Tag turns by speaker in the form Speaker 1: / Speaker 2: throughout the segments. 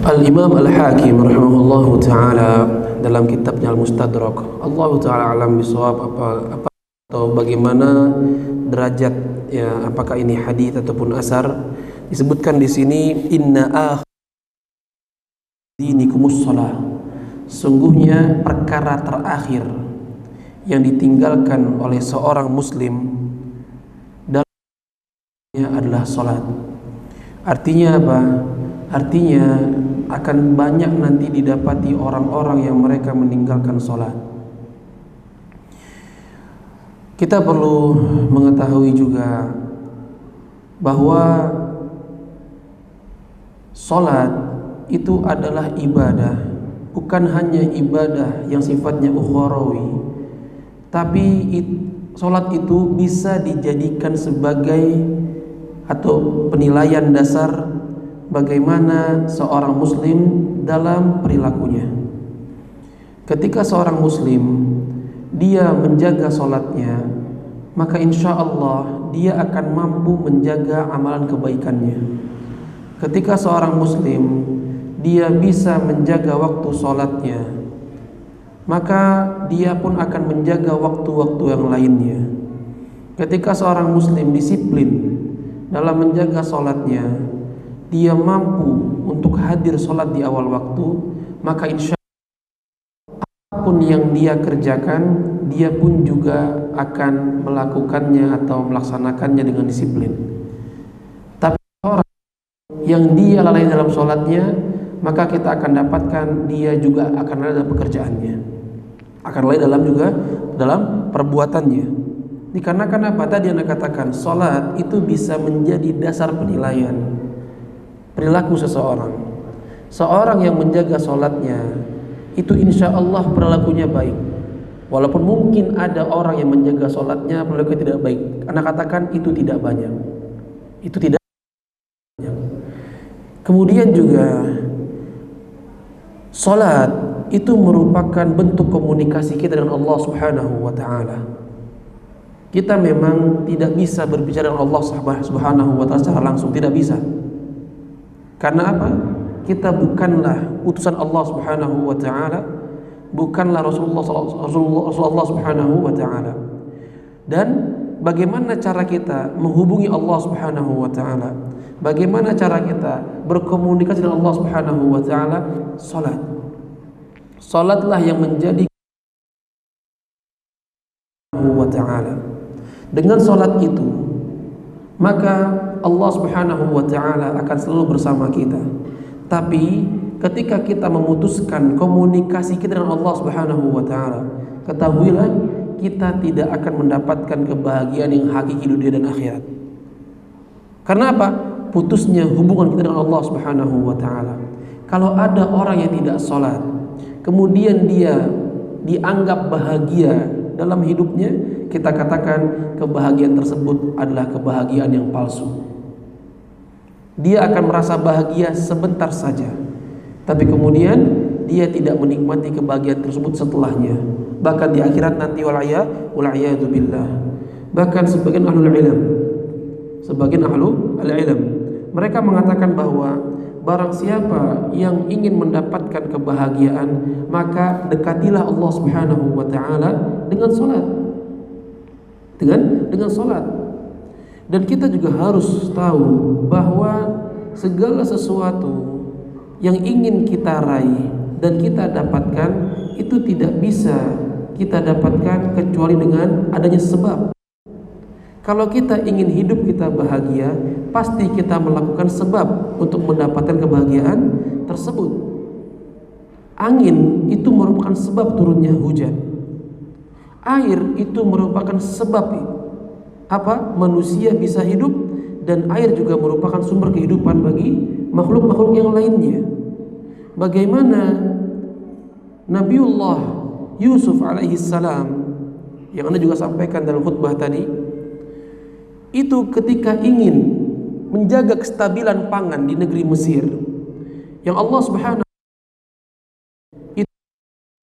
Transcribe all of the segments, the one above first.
Speaker 1: Al-Imam Al-Hakim rahimahullahu ta'ala dalam kitabnya Al-Mustadrak, Allah ta'ala alam bisawab, apa atau bagaimana derajat ya, apakah ini hadis ataupun asar, disebutkan di sini inna akhir dinikumus shalah, sungguhnya perkara terakhir yang ditinggalkan oleh seorang muslim dalamnya adalah salat. Artinya apa? Artinya akan banyak nanti didapati orang-orang yang mereka meninggalkan sholat. Kita perlu mengetahui juga bahwa sholat itu adalah ibadah, bukan hanya ibadah yang sifatnya ukhrawi, tapi sholat itu bisa dijadikan sebagai atau penilaian dasar bagaimana seorang muslim dalam perilakunya. Ketika seorang muslim dia menjaga sholatnya, maka insya Allah dia akan mampu menjaga amalan kebaikannya. Ketika seorang muslim dia bisa menjaga waktu sholatnya, maka dia pun akan menjaga waktu-waktu yang lainnya. Ketika seorang muslim disiplin dalam menjaga sholatnya, dia mampu untuk hadir sholat di awal waktu, maka insya Allah apapun yang dia kerjakan, dia pun juga akan melakukannya atau melaksanakannya dengan disiplin. Tapi orang yang dia lalai dalam sholatnya, maka kita akan dapatkan dia juga akan lalai dalam pekerjaannya, akan lalai dalam perbuatannya. Dikarenakan apa? Tadi Anda katakan, sholat itu bisa menjadi dasar penilaian perilaku seseorang. Seorang yang menjaga sholatnya itu insya Allah perilakunya baik, walaupun mungkin ada orang yang menjaga sholatnya perilakunya tidak baik. Anda katakan itu tidak banyak, itu tidak banyak. Kemudian juga sholat itu merupakan bentuk komunikasi kita dengan Allah Subhanahu wa ta'ala. Kita memang tidak bisa berbicara dengan Allah Subhanahu wa ta'ala secara langsung, tidak bisa. Karena apa? Kita bukanlah utusan Allah Subhanahu wa ta'ala, bukanlah Rasulullah Subhanahu wa ta'ala. Dan bagaimana cara kita menghubungi Allah Subhanahu wa ta'ala? Bagaimana cara kita berkomunikasi dengan Allah Subhanahu wa ta'ala? Salat. Salatlah yang menjadi wa ta'ala. Dengan salat itu, maka Allah Subhanahu wa ta'ala akan selalu bersama kita. Tapi ketika kita memutuskan komunikasi kita dengan Allah Subhanahu wa ta'ala, ketahuilah kita tidak akan mendapatkan kebahagiaan yang hakiki dunia dan akhirat. Karena apa? Putusnya hubungan kita dengan Allah Subhanahu wa ta'ala. Kalau ada orang yang tidak sholat, kemudian dia dianggap bahagia dalam hidupnya, kita katakan kebahagiaan tersebut adalah kebahagiaan yang palsu. Dia akan merasa bahagia sebentar saja, tapi kemudian dia tidak menikmati kebahagiaan tersebut setelahnya. Bahkan di akhirat nanti wal'iyadu billah. Bahkan sebagian ahlul ilm mereka mengatakan bahwa barang siapa yang ingin mendapatkan kebahagiaan, maka dekatilah Allah Subhanahu wa ta'ala dengan salat. Dengan salat. Dan kita juga harus tahu bahwa segala sesuatu yang ingin kita raih dan kita dapatkan itu tidak bisa kita dapatkan kecuali dengan adanya sebab. Kalau kita ingin hidup kita bahagia, pasti kita melakukan sebab untuk mendapatkan kebahagiaan tersebut. Angin itu merupakan sebab turunnya hujan. Air itu merupakan sebab manusia bisa hidup, dan air juga merupakan sumber kehidupan bagi makhluk-makhluk yang lainnya. Bagaimana Nabiullah Yusuf alaihissalam yang Anda juga sampaikan dalam khutbah tadi, itu ketika ingin menjaga kestabilan pangan di negeri Mesir, yang Allah Subhanahu itu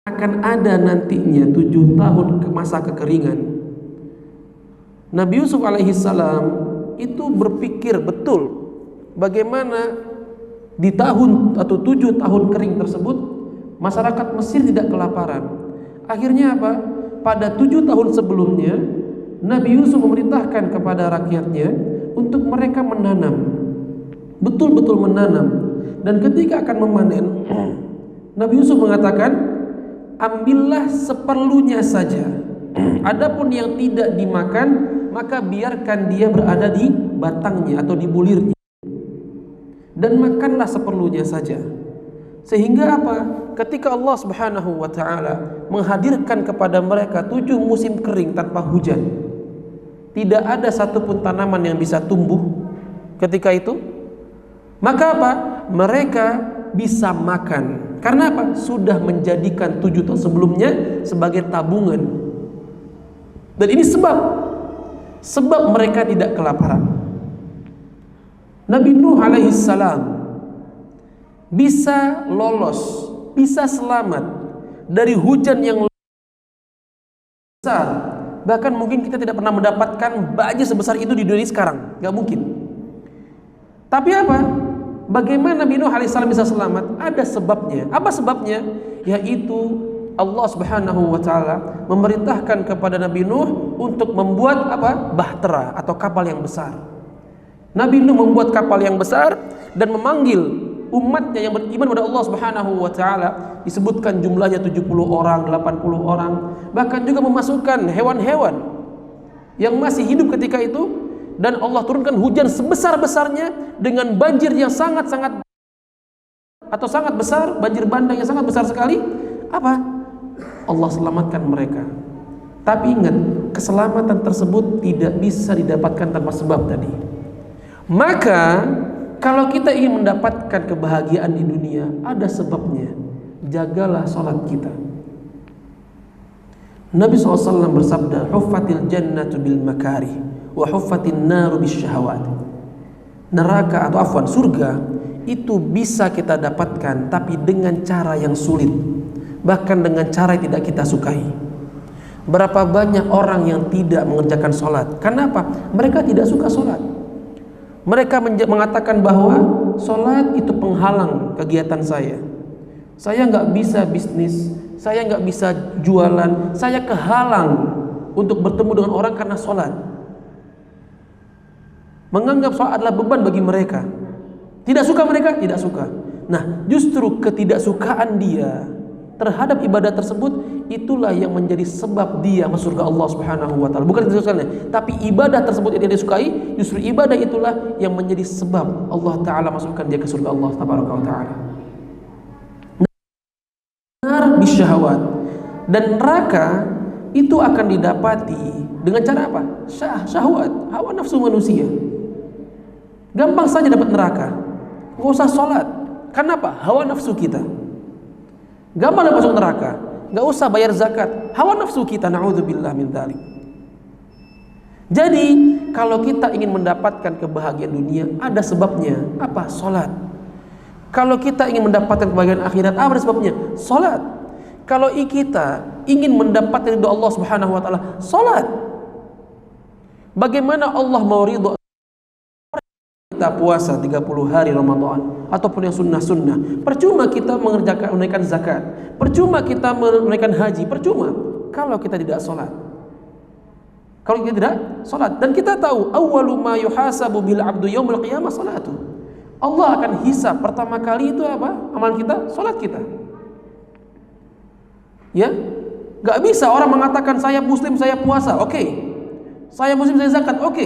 Speaker 1: akan ada nantinya 7 tahun masa kekeringan. Nabi Yusuf alaihissalam itu berpikir betul bagaimana di tahun atau 7 tahun kering tersebut masyarakat Mesir tidak kelaparan. Akhirnya apa? Pada 7 tahun sebelumnya Nabi Yusuf memerintahkan kepada rakyatnya untuk mereka menanam, betul-betul menanam. Dan ketika akan memanen, Nabi Yusuf mengatakan, ambillah seperlunya saja. Adapun yang tidak dimakan, maka biarkan dia berada di batangnya atau di bulirnya, dan makanlah seperlunya saja. Sehingga apa? Ketika Allah Subhanahu wa ta'ala menghadirkan kepada mereka 7 musim kering tanpa hujan, tidak ada satupun tanaman yang bisa tumbuh ketika itu. Maka apa? Mereka bisa makan. Karena apa? Sudah menjadikan 7 tahun sebelumnya sebagai tabungan. Dan ini sebab mereka tidak kelaparan. Nabi Nuh alaihissalam bisa lolos, bisa selamat dari hujan yang besar. Bahkan mungkin kita tidak pernah mendapatkan banjir sebesar itu di dunia sekarang, gak mungkin. Tapi apa? Bagaimana Nabi Nuh alaihissalam bisa selamat? Ada sebabnya. Apa sebabnya? Yaitu Allah Subhanahu wa ta'ala memerintahkan kepada Nabi Nuh untuk membuat bahtera atau kapal yang besar. Nabi Nuh membuat kapal yang besar dan memanggil umatnya yang beriman kepada Allah Subhanahu wa ta'ala. Disebutkan jumlahnya 70 orang, 80 orang. Bahkan juga memasukkan hewan-hewan yang masih hidup ketika itu. Dan Allah turunkan hujan sebesar-besarnya dengan banjir yang sangat besar, banjir bandang yang sangat besar sekali. Apa? Allah selamatkan mereka. Tapi ingat, keselamatan tersebut tidak bisa didapatkan tanpa sebab tadi. Maka kalau kita ingin mendapatkan kebahagiaan di dunia, ada sebabnya. Jagalah salat kita. Nabi SAW bersabda, huffatil jannatu bil makarih wa huffatin naru bis syahawat. Neraka atau surga itu bisa kita dapatkan, tapi dengan cara yang sulit, bahkan dengan cara yang tidak kita sukai. Berapa banyak orang yang tidak mengerjakan sholat? Kenapa? Mereka tidak suka sholat. Mereka mengatakan bahwa sholat itu penghalang kegiatan saya. Saya nggak bisa bisnis, saya nggak bisa jualan, saya kehalang untuk bertemu dengan orang karena sholat. Menganggap sholat adalah beban bagi mereka. Tidak suka mereka? Tidak suka. Nah, justru ketidaksukaan dia terhadap ibadah tersebut, itulah yang menjadi sebab dia masuk surga Allah Subhanahu wa ta'ala. Bukan ketidaksukaannya, tapi ibadah tersebut yang dia disukai, justru ibadah itulah yang menjadi sebab Allah Ta'ala masukkan dia ke surga Allah Tabaraka wa ta'ala. Nar bisyahawat. Dan neraka itu akan didapati dengan cara apa? Syahwat, hawa nafsu manusia. Gampang saja dapat neraka, nggak usah sholat. Kenapa? Hawa nafsu kita. Gampang dapat masuk neraka, nggak usah bayar zakat. Hawa nafsu kita, na'udzubillah min dzalik. Jadi kalau kita ingin mendapatkan kebahagiaan dunia, ada sebabnya. Apa? Sholat. Kalau kita ingin mendapatkan kebahagiaan akhirat, apa sebabnya? Sholat. Kalau kita ingin mendapatkan ridho Allah Subhanahu wa ta'ala, sholat. Bagaimana Allah mau ridho? Kita puasa 30 hari Ramadan ataupun yang sunnah-sunnah, percuma kita menunaikan zakat, percuma kita menunaikan haji, percuma kalau kita tidak sholat. Kalau kita tidak sholat, dan kita tahu awwalu ma yuhasabu bil abdu yaumil qiyamah salatu. Allah akan hisab pertama kali itu apa? Amalan kita, sholat kita. Ya, nggak bisa orang mengatakan saya muslim, saya puasa, oke. Saya muslim, saya zakat, oke.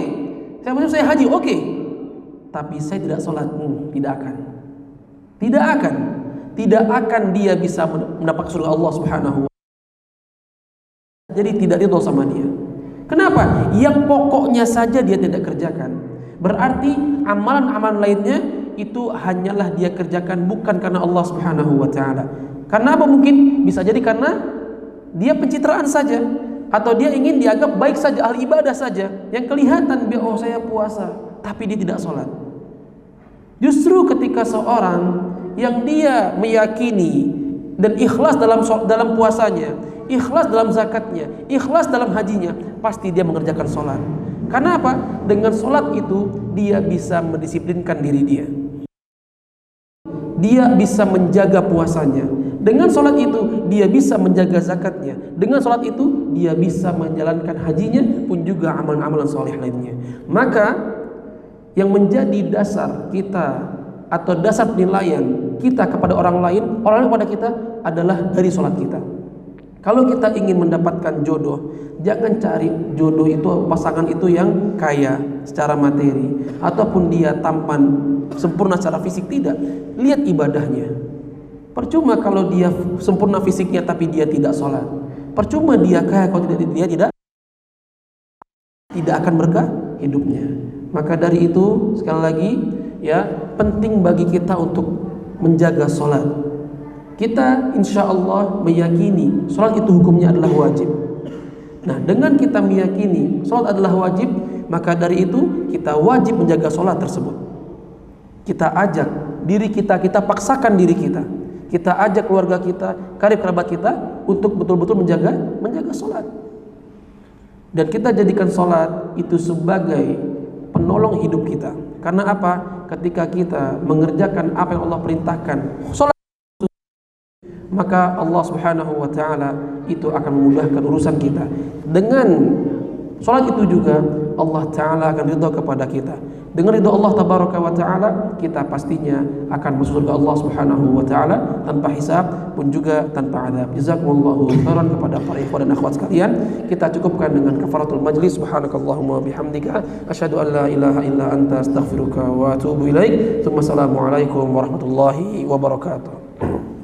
Speaker 1: Saya muslim, saya haji, oke. Tapi saya tidak sholat, tidak akan dia bisa mendapat surga Allah Subhanahu wa ta'ala. Jadi tidak ridho sama dia. Kenapa? Yang pokoknya saja dia tidak kerjakan. Berarti amalan-amalan lainnya itu hanyalah dia kerjakan bukan karena Allah Subhanahu wa taala. Karena apa? Mungkin bisa jadi karena dia pencitraan saja, atau dia ingin dianggap baik saja, ahli ibadah saja. Yang kelihatan dia, oh saya puasa, tapi dia tidak sholat. Justru ketika seorang yang dia meyakini dan ikhlas dalam puasanya, ikhlas dalam zakatnya, ikhlas dalam hajinya, pasti dia mengerjakan sholat. Karena apa? Dengan sholat itu dia bisa mendisiplinkan diri dia. Dia bisa menjaga puasanya. Dengan sholat itu dia bisa menjaga zakatnya. Dengan sholat itu dia bisa menjalankan hajinya pun juga amalan-amalan soleh lainnya. Maka yang menjadi dasar kita atau dasar penilaian kita kepada orang lain kepada kita adalah dari sholat kita. Kalau kita ingin mendapatkan jodoh, jangan cari jodoh itu, pasangan itu yang kaya secara materi, ataupun dia tampan sempurna secara fisik. Tidak, lihat ibadahnya. Percuma kalau dia sempurna fisiknya tapi dia tidak sholat. Percuma dia kaya kalau dia tidak akan berkah hidupnya. Maka dari itu sekali lagi ya, penting bagi kita untuk menjaga sholat. Kita insya Allah meyakini sholat itu hukumnya adalah wajib. Nah, dengan kita meyakini sholat adalah wajib, maka dari itu kita wajib menjaga sholat tersebut. Kita ajak diri kita, kita paksakan diri kita, kita ajak keluarga kita, karib kerabat kita untuk betul-betul menjaga sholat. Dan kita jadikan sholat itu sebagai penolong hidup kita. Karena apa? Ketika kita mengerjakan apa yang Allah perintahkan, sholat, maka Allah Subhanahu wa taala itu akan memudahkan urusan kita. Dengan sholat itu juga Allah taala akan ridha kepada kita. Dengan ridha Allah tabaraka wa taala, kita pastinya akan masuk surga Allah Subhanahu wa taala tanpa hisab pun juga tanpa azab. Jazakumullahu khairan kepada para ikhwan dan akhwat sekalian. Kita cukupkan dengan kafaratul majlis. Subhanakallahumma bihamdika asyhadu an la ilaha illa anta astaghfiruka wa atubu ilaik. Assalamualaikum warahmatullahi wabarakatuh.